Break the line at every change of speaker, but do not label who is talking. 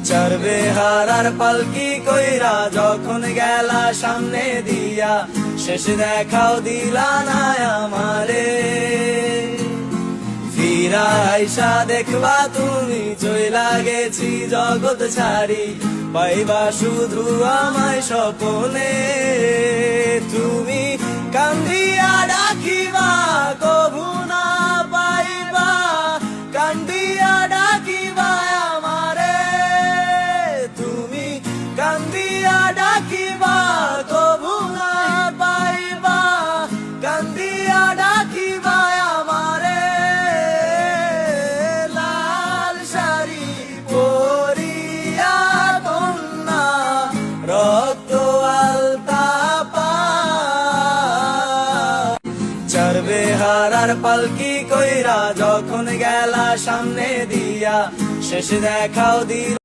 চড়বে হারার পালকি কইরা যখন গেলা সামনে দিয়া, শেষ দেখাও দিলা না আমারে। ফিরা আইসা দেখবা তুমি চইলা গেছি জগৎ ছাড়ি, পাইবা শুধু আমায় স্বপনে। তুমি কান্দিয়া ডাকিবা কভু না পাইবা, কান্দিয়া ডাকিবা আমারে। তুমি কান্দিয়া ডাকিবা কভু না পাইবা, কান্দিয়া ডাকিবা আমারে। লাল শাড়ি পরিয়া কন্যা রক্ত আলতা পা, চড়বে হারার পালকি কইরা যখন গেলা সামনে দিয়া, শেষ দেখাও দিল